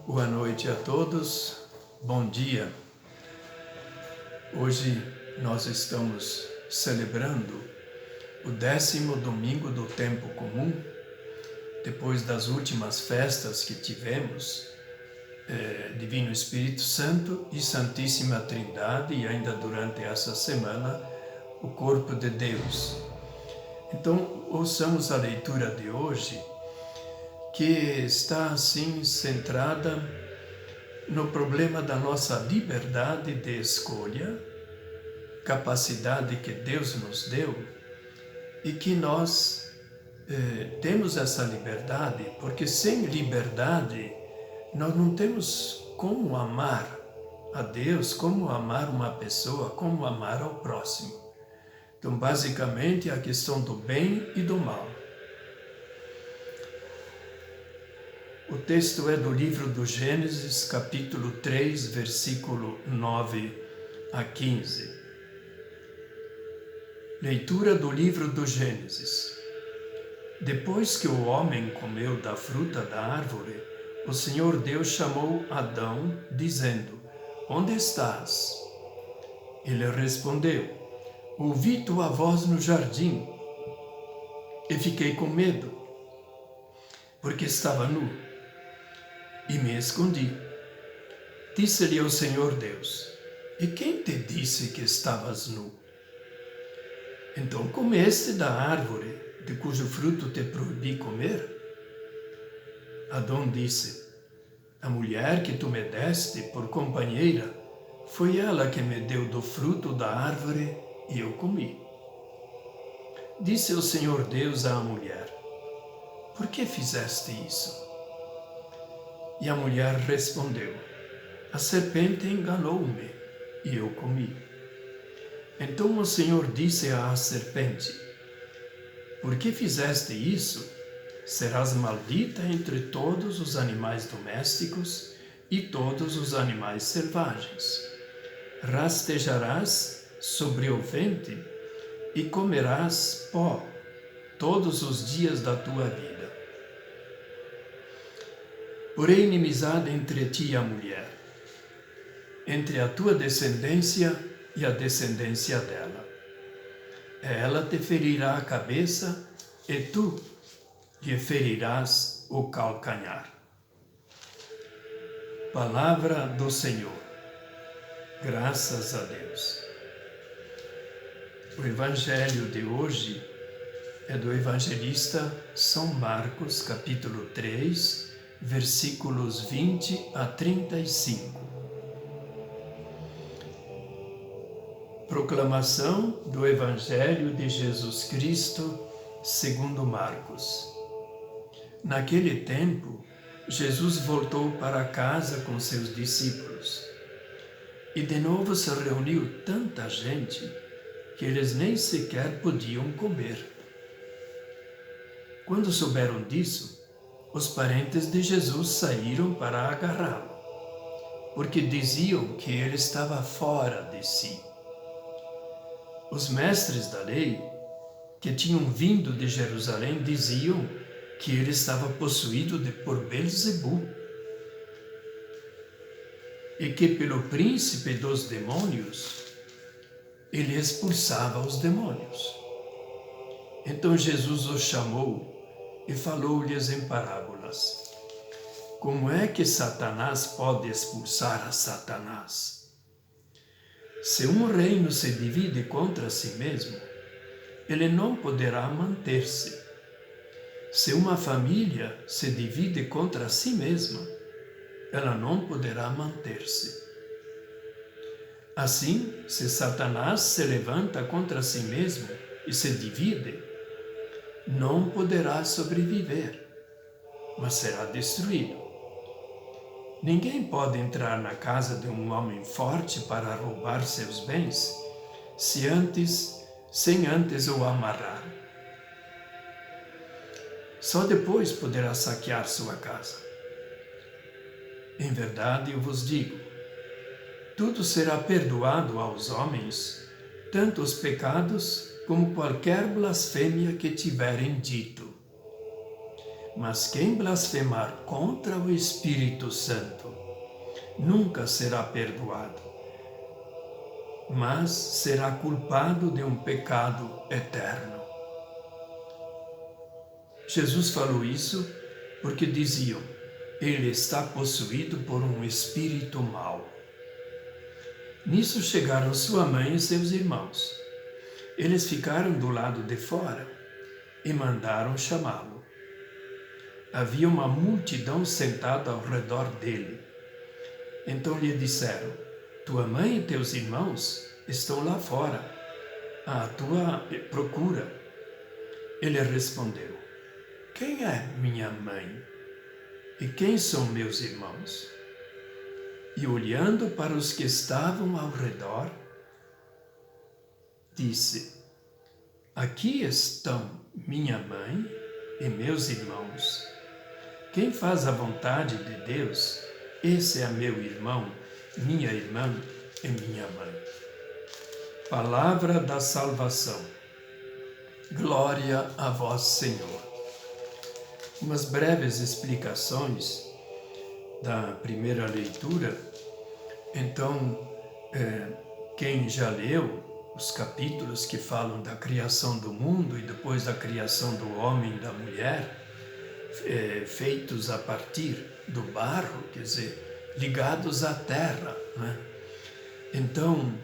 Boa noite a todos, bom dia. Hoje nós estamos celebrando o 10º domingo do tempo comum, depois das últimas festas que tivemos, Divino Espírito Santo e Santíssima Trindade, e ainda durante essa semana, o Corpo de Deus. Então, ouçamos a leitura de hoje, que está assim centrada no problema da nossa liberdade de escolha, capacidade que Deus nos deu, e que nós temos essa liberdade, porque sem liberdade nós não temos como amar a Deus, como amar uma pessoa, como amar ao próximo. Então, basicamente, é a questão do bem e do mal. O texto é do livro do Gênesis, capítulo 3, versículo 9 a 15. Leitura do livro do Gênesis. Depois que o homem comeu da fruta da árvore, o Senhor Deus chamou Adão, dizendo: Onde estás? Ele respondeu: Ouvi tua voz no jardim e fiquei com medo, porque estava nu. E me escondi. Disse-lhe o Senhor Deus: E quem te disse que estavas nu? Então comeste da árvore de cujo fruto te proibi comer? Adão disse: A mulher que tu me deste por companheira, foi ela que me deu do fruto da árvore e eu comi. Disse o Senhor Deus à mulher: Por que fizeste isso? E a mulher respondeu: A serpente enganou-me e eu comi. Então o Senhor disse à serpente: Por que fizeste isso? Serás maldita entre todos os animais domésticos e todos os animais selvagens. Rastejarás sobre o ventre e comerás pó todos os dias da tua vida. Porém, inimizade entre ti e a mulher, entre a tua descendência e a descendência dela. Ela te ferirá a cabeça e tu lhe ferirás o calcanhar. Palavra do Senhor. Graças a Deus. O Evangelho de hoje é do evangelista São Marcos, capítulo 3, versículos 20 a 35. Proclamação do Evangelho de Jesus Cristo segundo Marcos. Naquele tempo, Jesus voltou para casa com seus discípulos. E de novo se reuniu tanta gente que eles nem sequer podiam comer. Quando souberam disso, os parentes de Jesus saíram para agarrá-lo, porque diziam que ele estava fora de si. Os mestres da lei, que tinham vindo de Jerusalém, diziam que ele estava possuído por Belzebu e que pelo príncipe dos demônios ele expulsava os demônios. Então Jesus os chamou e falou-lhes em parábolas. Como é que Satanás pode expulsar a Satanás? Se um reino se divide contra si mesmo, ele não poderá manter-se. Se uma família se divide contra si mesma, ela não poderá manter-se. Assim, se Satanás se levanta contra si mesmo e se divide, não poderá sobreviver, mas será destruído. Ninguém pode entrar na casa de um homem forte para roubar seus bens, sem antes o amarrar. Só depois poderá saquear sua casa. Em verdade, eu vos digo, tudo será perdoado aos homens, tanto os pecados como qualquer blasfêmia que tiverem dito. Mas quem blasfemar contra o Espírito Santo nunca será perdoado, mas será culpado de um pecado eterno. Jesus falou isso porque diziam: ele está possuído por um espírito mau. Nisso chegaram sua mãe e seus irmãos. Eles ficaram do lado de fora e mandaram chamá-lo. Havia uma multidão sentada ao redor dele. Então lhe disseram: tua mãe e teus irmãos estão lá fora, à tua procura. Ele respondeu: quem é minha mãe? E quem são meus irmãos? E olhando para os que estavam ao redor, disse: aqui estão minha mãe e meus irmãos. Quem faz a vontade de Deus, esse é meu irmão, minha irmã e minha mãe. Palavra da salvação. Glória a vós, Senhor. Umas breves explicações da primeira leitura. Então, quem já leu os capítulos que falam da criação do mundo e depois da criação do homem e da mulher, feitos a partir do barro, quer dizer, ligados à terra, né? Então,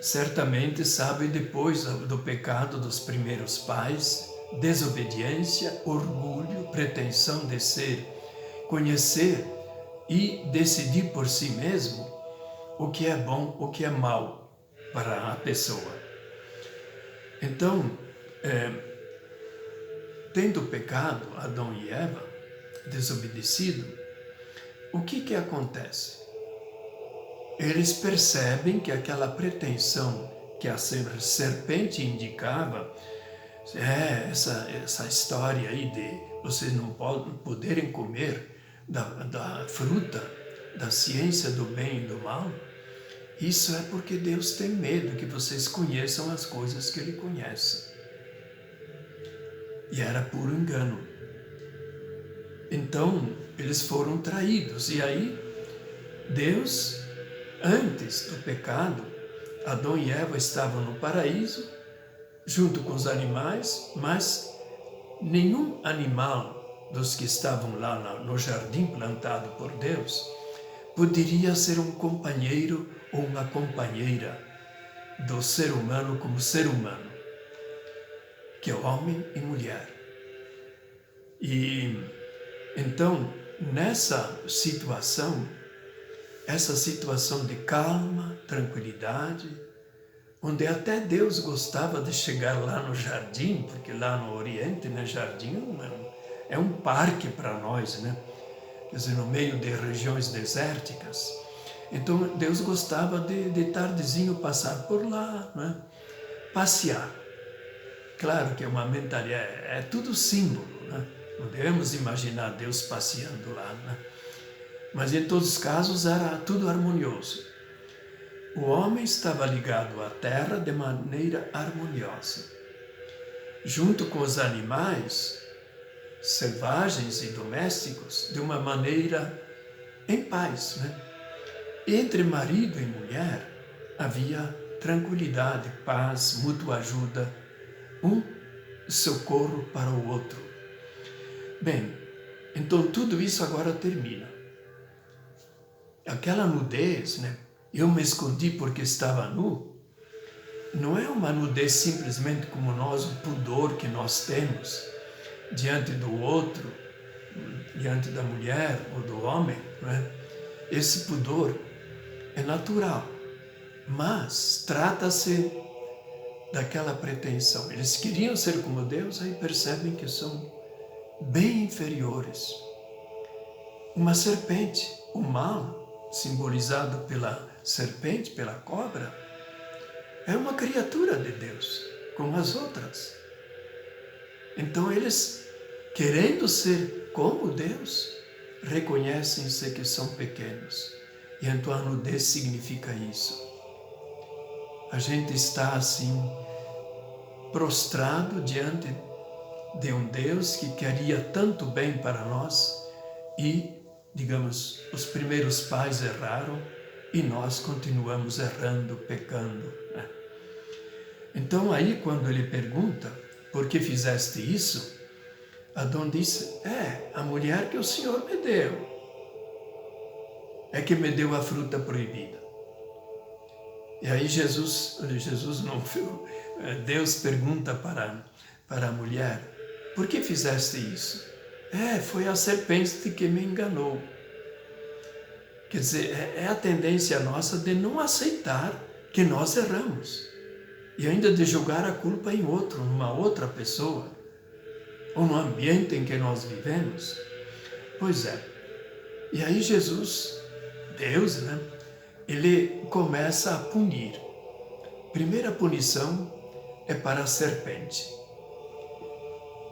certamente sabe depois do pecado dos primeiros pais, desobediência, orgulho, pretensão de conhecer e decidir por si mesmo o que é bom, o que é mal para a pessoa. Então, tendo pecado, Adão e Eva, desobedecido, o que acontece? Eles percebem que aquela pretensão que a serpente indicava, essa história aí de vocês não poderem comer da fruta, da ciência do bem e do mal, isso é porque Deus tem medo que vocês conheçam as coisas que Ele conhece. E era puro engano. Então, eles foram traídos. E aí, Deus, antes do pecado, Adão e Eva estavam no paraíso, junto com os animais, mas nenhum animal dos que estavam lá no jardim plantado por Deus poderia ser um companheiro ou uma companheira do ser humano como ser humano, que é homem e mulher. E então, nessa situação, essa situação de calma, tranquilidade, onde até Deus gostava de chegar lá no jardim, porque lá no Oriente, né, jardim é um parque para nós, né? Quer dizer, no meio de regiões desérticas. Então, Deus gostava de tardezinho passar por lá, né? Passear. Claro que é uma mentalidade, é tudo símbolo, né? Não devemos imaginar Deus passeando lá, né? Mas em todos os casos era tudo harmonioso. O homem estava ligado à terra de maneira harmoniosa. Junto com os animais, selvagens e domésticos, de uma maneira em paz, né? Entre marido e mulher havia tranquilidade, paz, mútua ajuda, um socorro para o outro. Bem, então tudo isso agora termina. Aquela nudez, né? Eu me escondi porque estava nu, não é uma nudez simplesmente como nós, o pudor que nós temos diante do outro, diante da mulher ou do homem, né? Esse pudor é natural, mas trata-se daquela pretensão. Eles queriam ser como Deus, aí percebem que são bem inferiores. Uma serpente, o mal, simbolizado pela serpente, pela cobra, é uma criatura de Deus, como as outras. Então eles, querendo ser como Deus, reconhecem-se que são pequenos. E então a nudez significa isso. A gente está assim, prostrado diante de um Deus que queria tanto bem para nós e, digamos, os primeiros pais erraram e nós continuamos errando, pecando, né? Então aí quando ele pergunta, por que fizeste isso? Adão disse, a mulher que o Senhor me deu, é que me deu a fruta proibida. E aí Deus pergunta para a mulher, por que fizeste isso? Foi a serpente que me enganou. Quer dizer, é a tendência nossa de não aceitar que nós erramos. E ainda de jogar a culpa em outro, numa outra pessoa, ou no ambiente em que nós vivemos. Pois é. E aí Deus, né? Ele começa a punir. Primeira punição é para a serpente.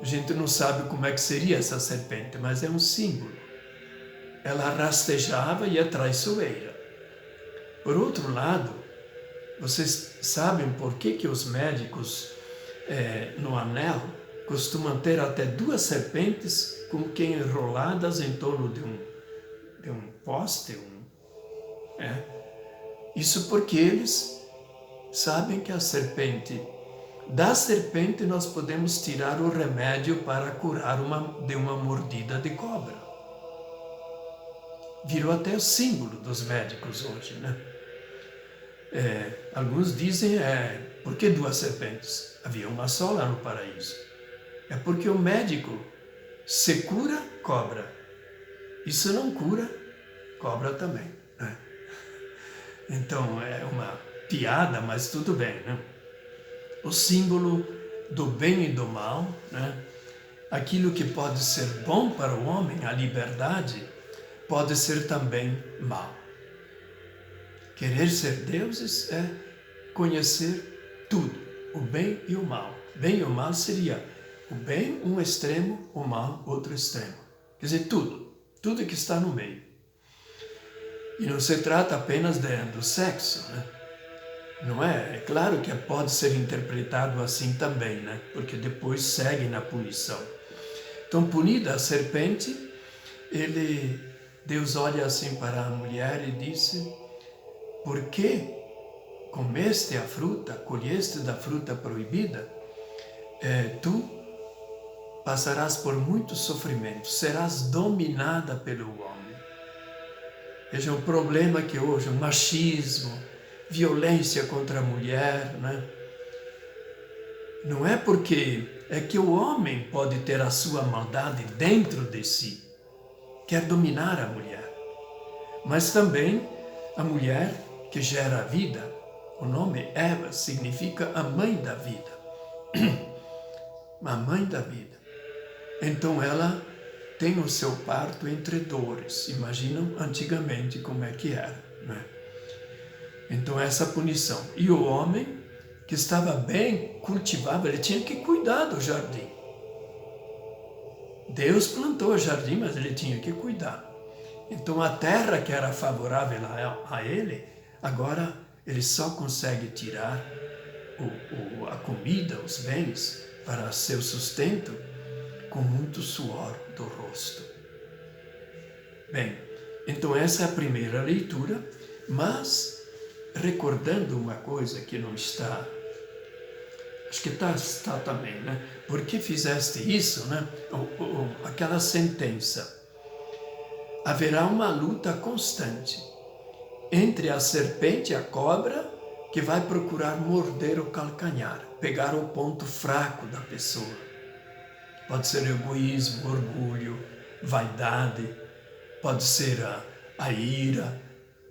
A gente não sabe como é que seria essa serpente, mas é um símbolo. Ela rastejava e é traiçoeira. Por outro lado, vocês sabem por que os médicos no anel costumam ter até 2 serpentes como que enroladas em torno de um poste? Isso porque eles sabem que da serpente nós podemos tirar o remédio para curar de uma mordida de cobra. Virou até o símbolo dos médicos hoje, né? Alguns dizem, por que 2 serpentes? Havia uma só lá no paraíso. É porque o médico, se cura, cobra. E se não cura, cobra também, né? Então é uma piada, mas tudo bem, né? O símbolo do bem e do mal, né? Aquilo que pode ser bom para o homem, a liberdade, pode ser também mal. Querer ser deuses é conhecer tudo, o bem e o mal. Bem e o mal seria o bem um extremo, o mal outro extremo. Quer dizer, tudo que está no meio. E não se trata apenas do sexo, né? Não é? É claro que pode ser interpretado assim também, né? Porque depois segue na punição. Então, punida a serpente, Deus olha assim para a mulher e disse, por que comeste a fruta, colheste da fruta proibida, tu passarás por muito sofrimento, serás dominada pelo homem. Veja o problema que hoje, o machismo, violência contra a mulher, né? Não é porque é que o homem pode ter a sua maldade dentro de si, quer dominar a mulher, mas também a mulher que gera a vida. O nome Eva significa a mãe da vida. A mãe da vida. Então ela tem o seu parto entre dores. Imaginam antigamente como é que era, né? Então essa punição. E o homem que estava bem, cultivava, ele tinha que cuidar do jardim. Deus plantou o jardim, mas ele tinha que cuidar. Então a terra que era favorável a ele, agora ele só consegue tirar a comida, os bens, para seu sustento, com muito suor do rosto. Bem, então essa é a primeira leitura, mas recordando uma coisa que não está, acho que está também, né? Por que fizeste isso, né? Aquela sentença. Haverá uma luta constante entre a serpente e a cobra, que vai procurar morder o calcanhar, pegar o ponto fraco da pessoa. Pode ser egoísmo, orgulho, vaidade, pode ser a ira,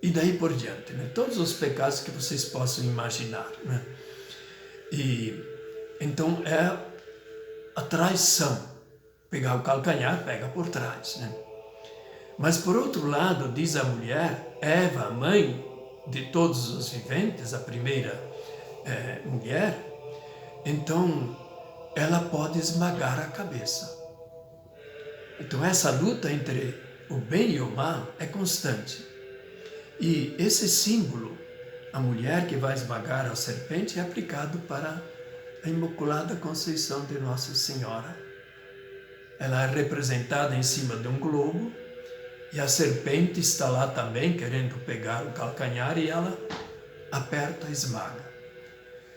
e daí por diante, né? Todos os pecados que vocês possam imaginar, né? E então é a traição. Pegar o calcanhar, pega por trás, né? Mas por outro lado, diz a mulher, Eva, a mãe de todos os viventes, a primeira mulher, então ela pode esmagar a cabeça. Então essa luta entre o bem e o mal é constante. E esse símbolo, a mulher que vai esmagar a serpente, é aplicado para a Imaculada Conceição de Nossa Senhora, Ela é representada em cima de um globo e a serpente está lá também querendo pegar o calcanhar e ela aperta e esmaga.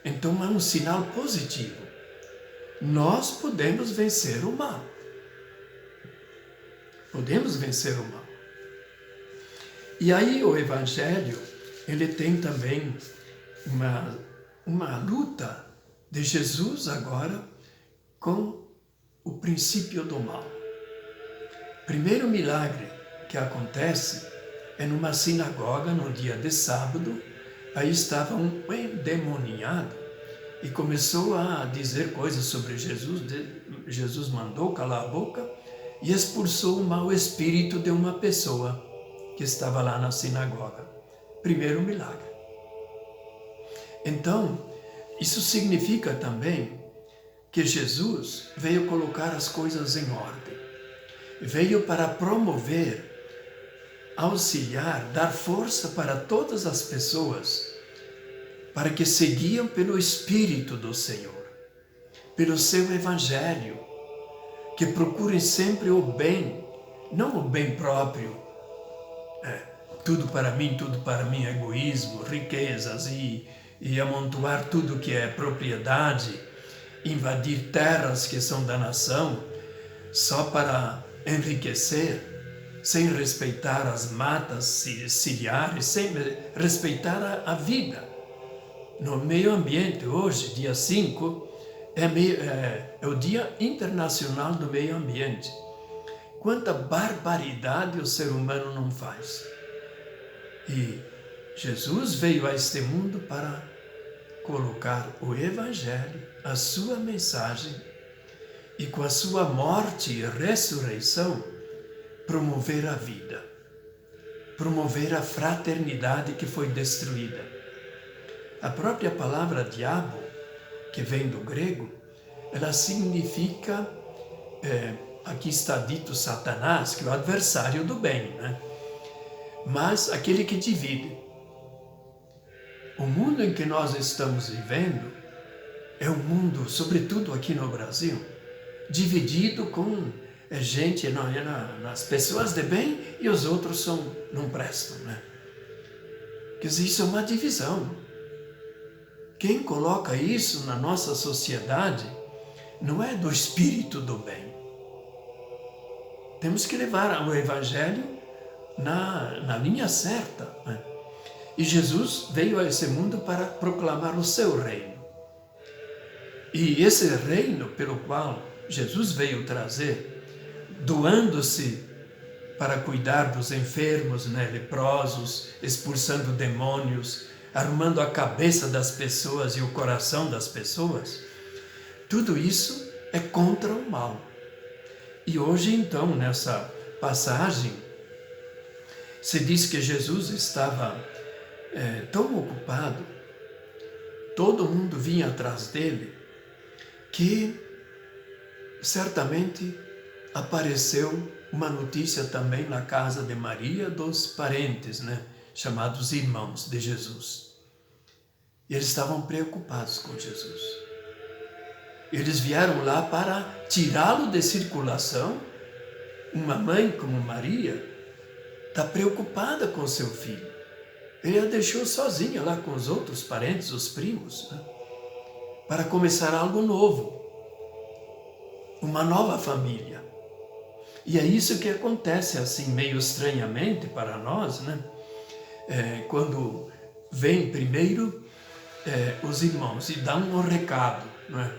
Então é um sinal positivo. Nós podemos vencer o mal. Podemos vencer o mal. E aí o Evangelho, ele tem também uma luta de Jesus agora com o princípio do mal. Primeiro milagre que acontece é numa sinagoga no dia de sábado. Aí estava um endemoniado e começou a dizer coisas sobre Jesus. Jesus mandou calar a boca e expulsou o mau espírito de uma pessoa que estava lá na sinagoga. Primeiro milagre. Então, isso significa também que Jesus veio colocar as coisas em ordem. Veio para promover, auxiliar, dar força para todas as pessoas, para que seguiam pelo Espírito do Senhor, pelo seu Evangelho, que procurem sempre o bem, não o bem próprio, tudo para mim, egoísmo, riquezas e amontoar tudo que é propriedade, invadir terras que são da nação, só para enriquecer, sem respeitar as matas ciliares, sem respeitar a vida. No meio ambiente, hoje, dia 5, é o Dia Internacional do Meio Ambiente. Quanta barbaridade o ser humano não faz. E Jesus veio a este mundo para colocar o Evangelho, a sua mensagem, e com a sua morte e ressurreição, promover a vida, promover a fraternidade que foi destruída. A própria palavra diabo, que vem do grego, ela significa, aqui está dito Satanás, que é o adversário do bem, né? Mas aquele que divide. O mundo em que nós estamos vivendo é um mundo, sobretudo aqui no Brasil, dividido com gente, nas pessoas de bem e os outros não prestam, né? Quer dizer, isso é uma divisão. Quem coloca isso na nossa sociedade não é do espírito do bem. Temos que levar o Evangelho na linha certa, né? E Jesus veio a esse mundo para proclamar o seu reino. E esse reino pelo qual Jesus veio trazer, doando-se para cuidar dos enfermos, né, leprosos, expulsando demônios, arrumando a cabeça das pessoas e o coração das pessoas, tudo isso é contra o mal. E hoje, então, nessa passagem, se diz que Jesus estava tão ocupado, todo mundo vinha atrás dele, que certamente apareceu uma notícia também na casa de Maria dos parentes, né, chamados irmãos de Jesus. E eles estavam preocupados com Jesus. Eles vieram lá para tirá-lo de circulação. Uma mãe como Maria está preocupada com seu filho. Ele a deixou sozinha lá com os outros parentes, os primos, né, para começar algo novo, uma nova família. E é isso que acontece assim, meio estranhamente para nós, né? Quando vem primeiro os irmãos e dão um recado, né?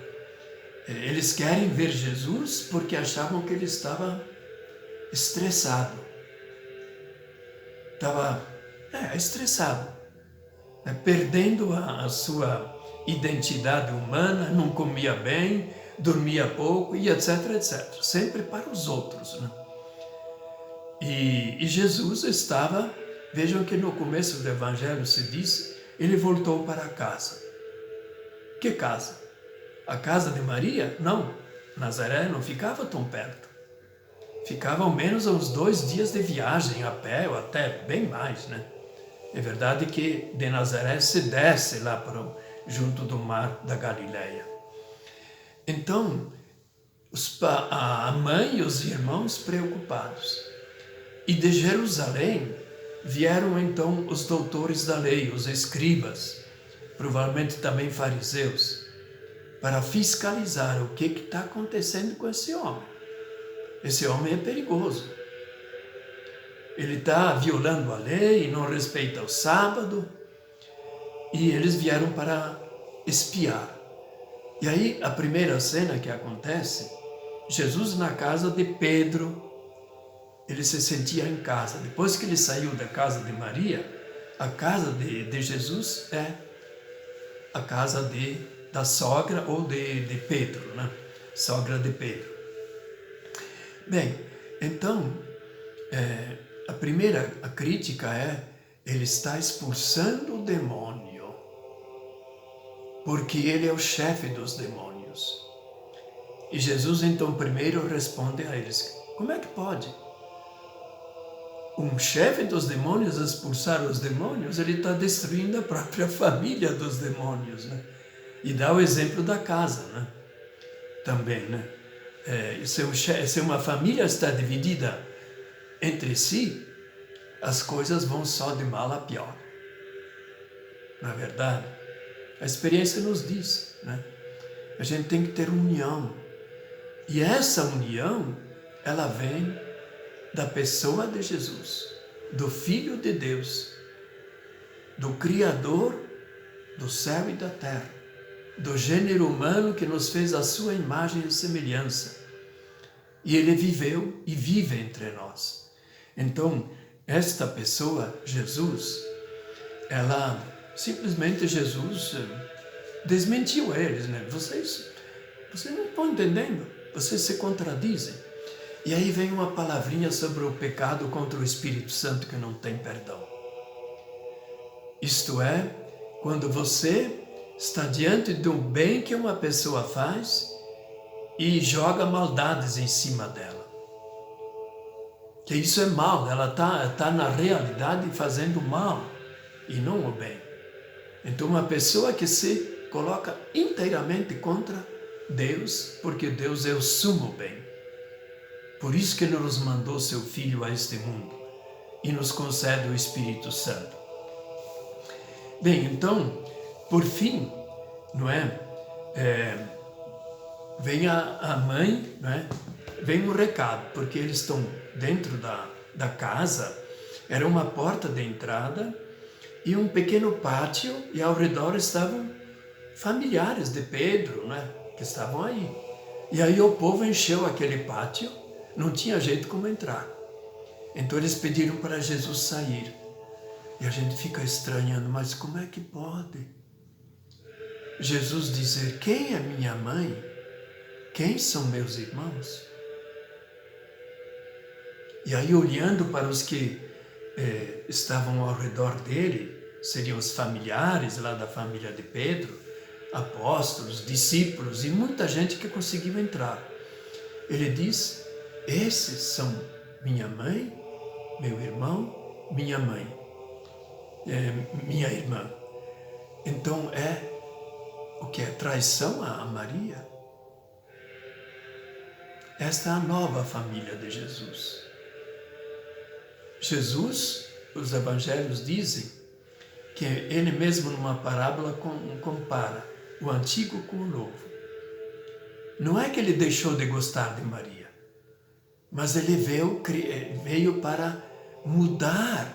Eles querem ver Jesus porque achavam que ele estava estressado. Estava estressado, perdendo a sua identidade humana, não comia bem, dormia pouco e etc, etc. Sempre para os outros, né? E Jesus estava, vejam que no começo do Evangelho se diz, ele voltou para casa. Que casa? A casa de Maria? Não. Nazaré não ficava tão perto. Ficava ao menos uns 2 dias de viagem a pé, ou até bem mais, né? É verdade que de Nazaré se desce lá junto do mar da Galileia. Então, a mãe e os irmãos preocupados. E de Jerusalém vieram então os doutores da lei, os escribas, provavelmente também fariseus, para fiscalizar o que está acontecendo com esse homem. Esse homem é perigoso. Ele está violando a lei, não respeita o sábado, e eles vieram para espiar. E aí a primeira cena que acontece, Jesus na casa de Pedro, ele se sentia em casa. Depois que ele saiu da casa de Maria, a casa de Jesus é a casa da sogra ou de Pedro, né? Sogra de Pedro. Bem, então, a crítica é, ele está expulsando o demônio, porque ele é o chefe dos demônios. E Jesus então primeiro responde a eles, como é que pode um chefe dos demônios expulsar os demônios? Ele está destruindo a própria família dos demônios, né? E dá o exemplo da casa, né? Também, né? Se uma família está dividida entre si, as coisas vão só de mal a pior. Na verdade, a experiência nos diz, né? A gente tem que ter união. E essa união, ela vem da pessoa de Jesus, do Filho de Deus, do Criador do céu e da terra, do gênero humano que nos fez a sua imagem e semelhança. E ele viveu e vive entre nós. Então, esta pessoa, Jesus, Jesus desmentiu eles, né? Vocês não estão entendendo, vocês se contradizem. E aí vem uma palavrinha sobre o pecado contra o Espírito Santo que não tem perdão. Isto é, quando você está diante do bem que uma pessoa faz e joga maldades em cima dela. Que isso é mal, ela tá na realidade fazendo mal e não o bem. Então uma pessoa que se coloca inteiramente contra Deus, porque Deus é o sumo bem. Por isso que Ele nos mandou seu Filho a este mundo e nos concede o Espírito Santo. Bem, então, por fim, não é? Vem a mãe, não é? Vem o recado, porque eles estão dentro da casa, era uma porta de entrada e um pequeno pátio, e ao redor estavam familiares de Pedro, né? Que estavam aí. E aí o povo encheu aquele pátio, não tinha jeito como entrar. Então eles pediram para Jesus sair. E a gente fica estranhando, mas como é que pode Jesus dizer, quem é minha mãe? Quem são meus irmãos? E aí olhando para os que estavam ao redor dele, seriam os familiares lá da família de Pedro, apóstolos, discípulos e muita gente que conseguiu entrar. Ele diz, esses são minha mãe, meu irmão, minha mãe, minha irmã. Então o que é traição a Maria? Esta é a nova família de Jesus. Jesus, os evangelhos dizem que ele mesmo numa parábola compara o antigo com o novo. Não é que ele deixou de gostar de Maria, mas ele veio para mudar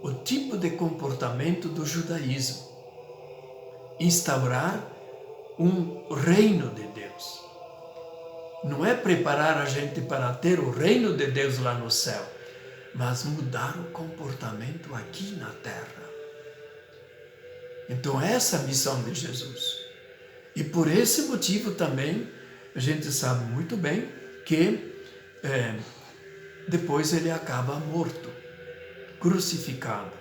o tipo de comportamento do judaísmo, instaurar um reino de Deus. Não é preparar a gente para ter o reino de Deus lá no céu, mas mudar o comportamento aqui na terra. Então essa é a missão de Jesus. E por esse motivo também, a gente sabe muito bem que depois ele acaba morto, crucificado.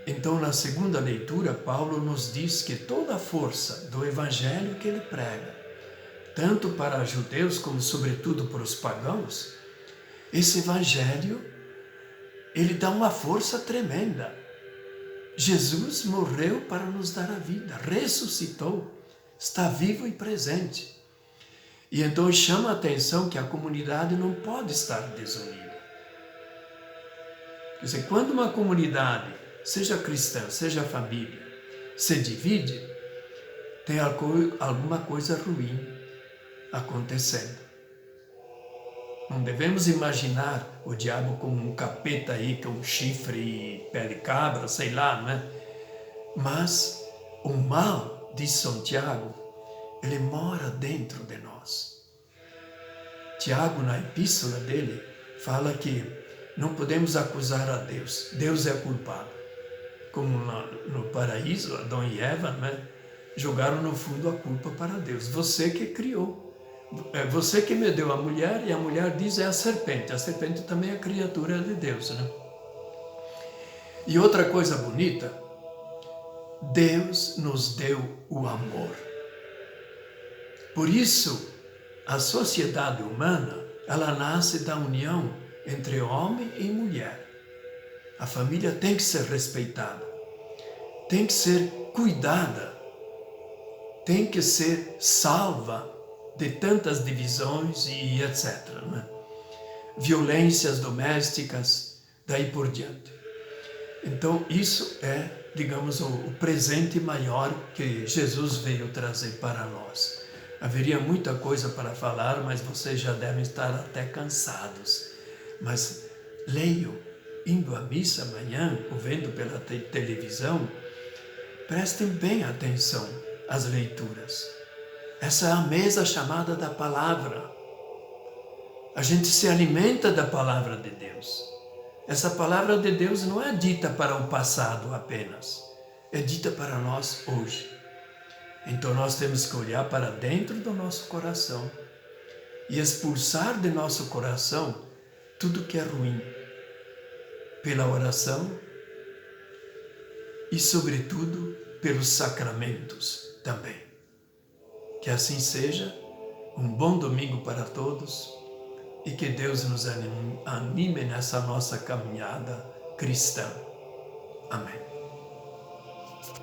Então na segunda leitura, Paulo nos diz que toda a força do evangelho que ele prega, tanto para judeus como sobretudo para os pagãos, esse evangelho, ele dá uma força tremenda. Jesus morreu para nos dar a vida, ressuscitou, está vivo e presente. E então chama a atenção que a comunidade não pode estar desunida. Quer dizer, quando uma comunidade, seja cristã, seja família, se divide, tem alguma coisa ruim acontecendo. Não devemos imaginar o diabo como um capeta aí, com chifre e pé de cabra, sei lá, não é? Mas o mal, diz São Tiago, ele mora dentro de nós. Tiago, na epístola dele, fala que não podemos acusar a Deus. Deus é culpado. Como no paraíso, Adão e Eva, né, jogaram no fundo a culpa para Deus. Você que criou. É você que me deu a mulher, e a mulher diz é a serpente. A serpente também é criatura de Deus, né? E outra coisa bonita, Deus nos deu o amor. Por isso, a sociedade humana, ela nasce da união entre homem e mulher. A família tem que ser respeitada, tem que ser cuidada, tem que ser salva de tantas divisões e etc. Né? Violências domésticas, daí por diante. Então, isso é, digamos, o presente maior que Jesus veio trazer para nós. Haveria muita coisa para falar, mas vocês já devem estar até cansados. Mas leiam, indo à missa amanhã, ou vendo pela televisão, prestem bem atenção às leituras. Essa é a mesa chamada da palavra. A gente se alimenta da palavra de Deus. Essa palavra de Deus não é dita para o passado apenas, é dita para nós hoje. Então nós temos que olhar para dentro do nosso coração e expulsar de nosso coração tudo que é ruim, pela oração e, sobretudo, pelos sacramentos também. Que assim seja, um bom domingo para todos e que Deus nos anime nessa nossa caminhada cristã. Amém.